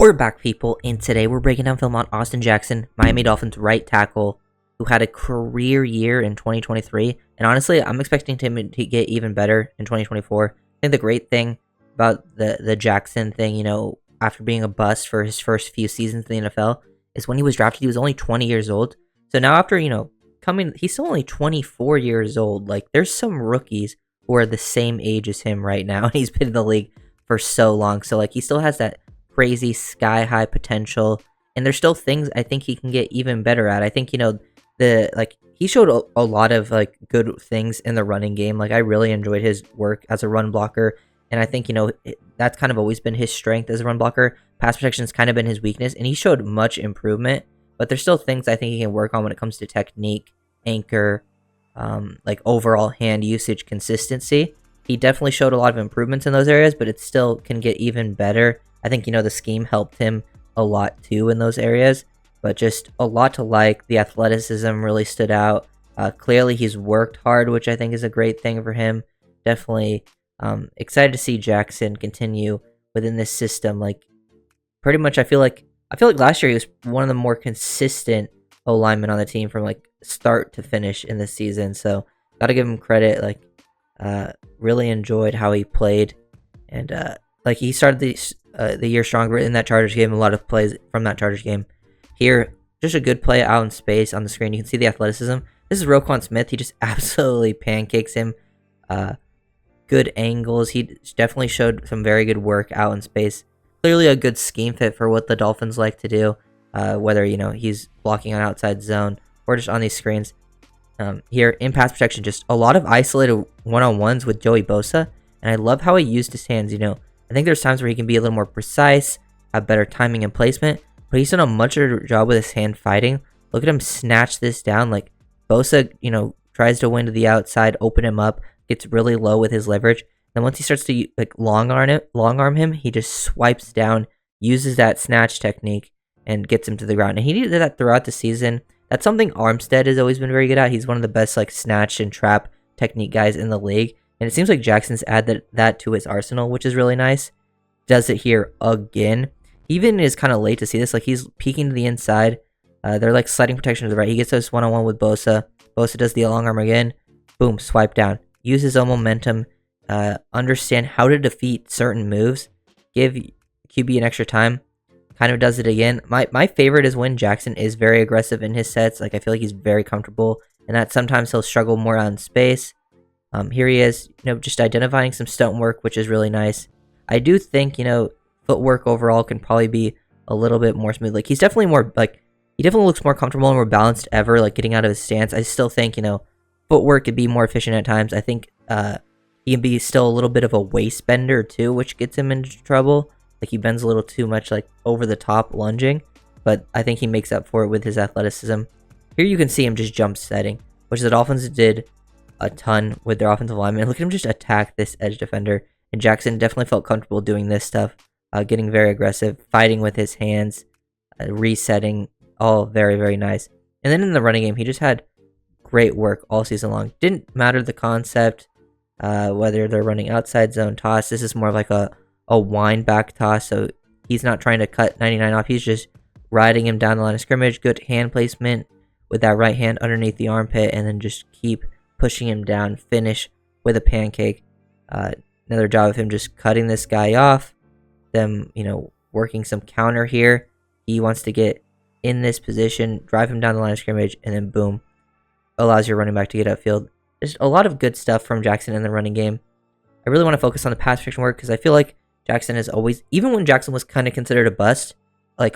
We're back, people, and today we're breaking down film on Austin Jackson, Miami Dolphins right tackle, who had a career year in 2023. And honestly, I'm expecting him to get even better in 2024. I think the great thing about the Jackson thing, after being a bust for his first few seasons in the NFL, is when he was drafted, he was only 20 years old. So now after, he's still only 24 years old. Like, there's some rookies who are the same age as him right now, and he's been in the league for so long. So, he still has that crazy sky-high potential, and there's still things I think he can get even better at. I think, he showed a lot of, good things in the running game. I really enjoyed his work as a run blocker, and I think, that's kind of always been his strength as a run blocker. Pass protection has kind of been his weakness, and he showed much improvement, but there's still things I think he can work on when it comes to technique, anchor, overall hand usage, consistency. He definitely showed a lot of improvements in those areas, but it still can get even better. I think, the scheme helped him a lot too in those areas, but just a lot to like. The athleticism really stood out. Clearly he's worked hard, which I think is a great thing for him. Definitely excited to see Jackson continue within this system. Pretty much I feel like last year he was one of the more consistent O-linemen on the team from start to finish in this season. So gotta give him credit. Really enjoyed how he played, and he started the year stronger in that Chargers game. A lot of plays from that Chargers game. Here, just a good play out in space on the screen. You can see the athleticism. This is Roquan Smith. He just absolutely pancakes him. Good angles. He definitely showed some very good work out in space. Clearly a good scheme fit for what the Dolphins like to do, whether, he's blocking on outside zone or just on these screens. Here, in pass protection, just a lot of isolated one-on-ones with Joey Bosa, and I love how he used his hands. I think there's times where he can be a little more precise, have better timing and placement, but he's done a much better job with his hand fighting. Look at him snatch this down. Bosa, tries to win to the outside, open him up, gets really low with his leverage. Then once he starts to long arm him, he just swipes down, uses that snatch technique, and gets him to the ground. And he did that throughout the season. That's something Armstead has always been very good at. He's one of the best snatch and trap technique guys in the league. And it seems like Jackson's added that to his arsenal, which is really nice. Does it here again. He even is kind of late to see this. He's peeking to the inside. They're sliding protection to the right. He gets this one-on-one with Bosa. Bosa does the long arm again. Boom, swipe down. Use his own momentum. Understand how to defeat certain moves. Give QB an extra time. Kind of does it again. My favorite is when Jackson is very aggressive in his sets. I feel like he's very comfortable, and that sometimes he'll struggle more on space. Here he is, just identifying some stunt work, which is really nice. I do think, footwork overall can probably be a little bit more smooth. He's definitely more, he definitely looks more comfortable and more balanced ever, getting out of his stance. I still think, footwork could be more efficient at times. I think, he can be still a little bit of a waist bender too, which gets him into trouble. He bends a little too much, over the top lunging, but I think he makes up for it with his athleticism. Here you can see him just jump setting, which the Dolphins did a ton with their offensive linemen. Look at him just attack this edge defender, and Jackson definitely felt comfortable doing this stuff, getting very aggressive, fighting with his hands, resetting, all very, very nice. And then in the running game, he just had great work all season long. Didn't matter the concept, whether they're running outside zone toss. This is more like a wind back toss, so he's not trying to cut 99 off. He's just riding him down the line of scrimmage. Good hand placement with that right hand underneath the armpit, and then just keep pushing him down. Finish with a pancake. Another job of him just cutting this guy off. Them, working some counter here. He wants to get in this position, drive him down the line of scrimmage, and then boom, allows your running back to get upfield. There's a lot of good stuff from Jackson in the running game. I really want to focus on the pass protection work because I feel like Jackson has always, even when Jackson was kind of considered a bust,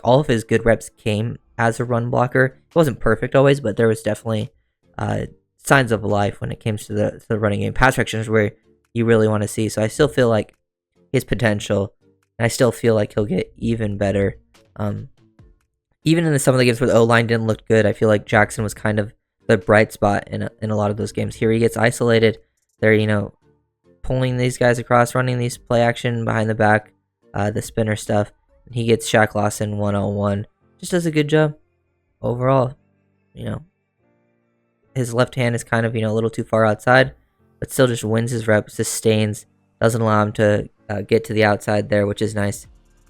all of his good reps came as a run blocker. It wasn't perfect always, but there was definitely signs of life when it came to the running game. Pass protection is where you really want to see. So I still feel like his potential, and I still feel like he'll get even better. Even in some of the games where the O-line didn't look good, I feel like Jackson was kind of the bright spot in a lot of those games. Here he gets isolated. They're, pulling these guys across, running these play action behind the back, the spinner stuff. And he gets Shaq Lawson one-on-one. Just does a good job overall. His left hand is kind of, a little too far outside, but still just wins his reps, sustains, doesn't allow him to get to the outside there, which is nice.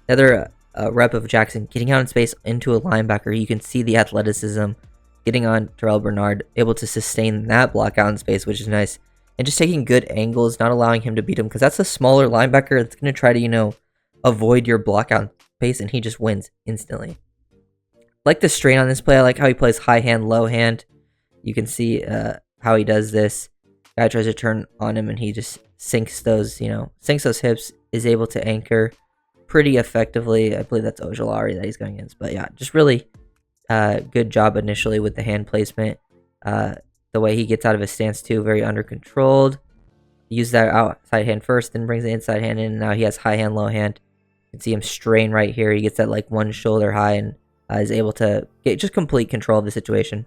The other rep of Jackson getting out in space into a linebacker. You can see the athleticism, getting on Terrell Bernard, able to sustain that block out in space, which is nice. And just taking good angles, not allowing him to beat him, because that's a smaller linebacker that's going to try to, avoid your block out in space, and he just wins instantly. Like the strain on this play. I like how he plays high hand, low hand. You can see how he does this. Guy tries to turn on him, and he just sinks those hips, is able to anchor pretty effectively. I believe that's Ojolari that he's going against. But yeah, just really good job initially with the hand placement. The way he gets out of his stance too, very under controlled. Use that outside hand first, then brings the inside hand in. And now he has high hand, low hand. You can see him strain right here. He gets that like one shoulder high and is able to get just complete control of the situation.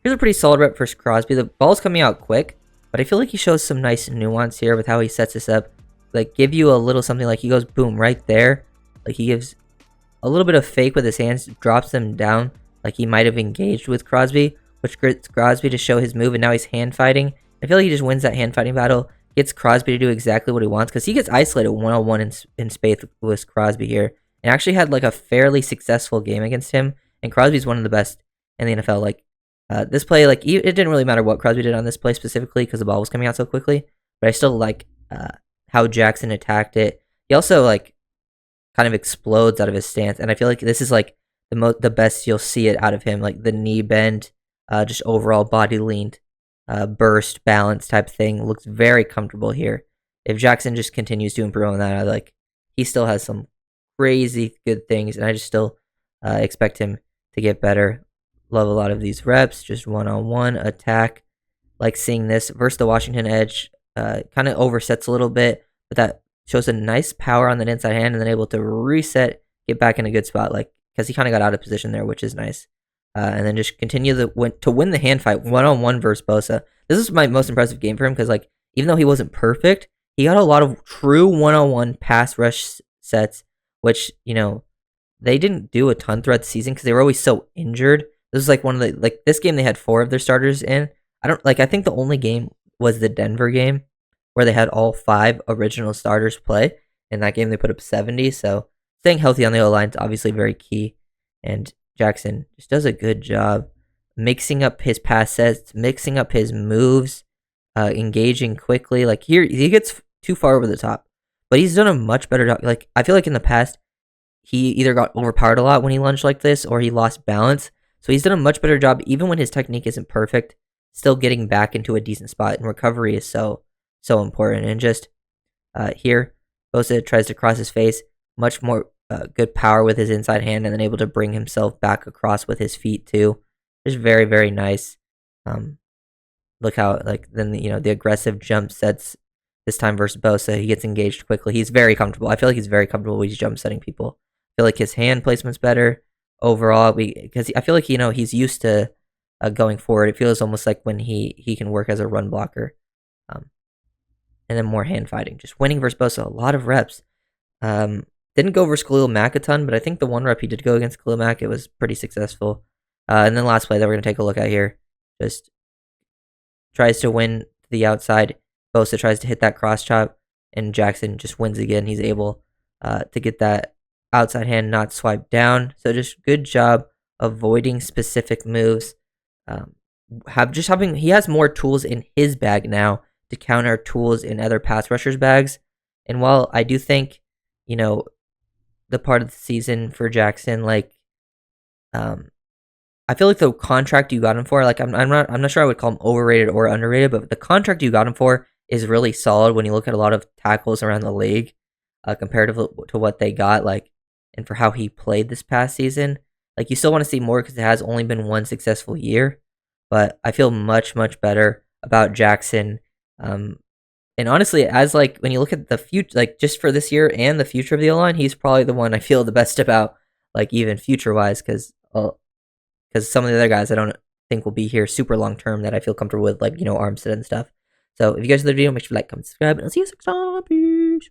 Here's a pretty solid rep for Crosby. The ball's coming out quick, but I feel like he shows some nice nuance here with how he sets this up. Like, give you a little something, like he goes boom right there. Like, he gives a little bit of fake with his hands, drops them down like he might have engaged with Crosby, which gets Crosby to show his move, and now he's hand fighting. I feel like he just wins that hand fighting battle, gets Crosby to do exactly what he wants, because he gets isolated one-on-one in space with Crosby here, and actually had like a fairly successful game against him. And Crosby's one of the best in the NFL. Like, this play, like, it didn't really matter what Crosby did on this play specifically because the ball was coming out so quickly, but I still like how Jackson attacked it. He also like kind of explodes out of his stance, and I feel like this is like the best you'll see it out of him. Like the knee bend, just overall body leaned, burst balance type thing looks very comfortable here. If Jackson just continues to improve on that, he still has some crazy good things, and I just still expect him to get better. Love a lot of these reps, just one-on-one attack. Like seeing this versus the Washington edge, kind of oversets a little bit, but that shows a nice power on that inside hand, and then able to reset, get back in a good spot, like because he kind of got out of position there, which is nice. And then just continue to win the hand fight one-on-one versus Bosa. This is my most impressive game for him because, like, even though he wasn't perfect, he got a lot of true one-on-one pass rush sets, which, they didn't do a ton throughout the season because they were always so injured. This was like one of the, this game they had 4 of their starters in. I think the only game was the Denver game where they had all 5 original starters play. In that game, they put up 70. So staying healthy on the O-line is obviously very key. And Jackson just does a good job mixing up his pass sets, mixing up his moves, engaging quickly. Like here, he gets too far over the top, but he's done a much better job. Like, I feel like in the past, he either got overpowered a lot when he lunged like this, or he lost balance. So he's done a much better job, even when his technique isn't perfect, still getting back into a decent spot. And recovery is so important. And just here, Bosa tries to cross his face, much more good power with his inside hand, and then able to bring himself back across with his feet too. Just very, very nice. Look how then the aggressive jump sets this time versus Bosa. He gets engaged quickly. He's very comfortable. I feel like he's very comfortable with jump setting people. I feel like his hand placement's better overall because I feel like he's used to going forward. It feels almost like when he can work as a run blocker. And then more hand fighting. Just winning versus Bosa, a lot of reps. Didn't go versus Khalil Mack a ton, but I think the one rep he did go against Khalil Mack, it was pretty successful. And then last play that we're going to take a look at here, just tries to win to the outside. Bosa tries to hit that cross chop, and Jackson just wins again. He's able to get that outside hand not swiped down. So just good job avoiding specific moves. He has more tools in his bag now to counter tools in other pass rushers' bags. And while I do think, the part of the season for Jackson, I feel like the contract you got him for, I'm not sure I would call him overrated or underrated, but the contract you got him for is really solid when you look at a lot of tackles around the league, compared to what they got, and for how he played this past season. You still want to see more because it has only been one successful year, but I feel much, much better about Jackson. And honestly, as when you look at the future, just for this year and the future of the O-line, he's probably the one I feel the best about, even future wise, because some of the other guys I don't think will be here super long term that I feel comfortable with, Armstead and stuff. So if you guys like the video, make sure to like, comment, subscribe, and I'll see you next time. Peace.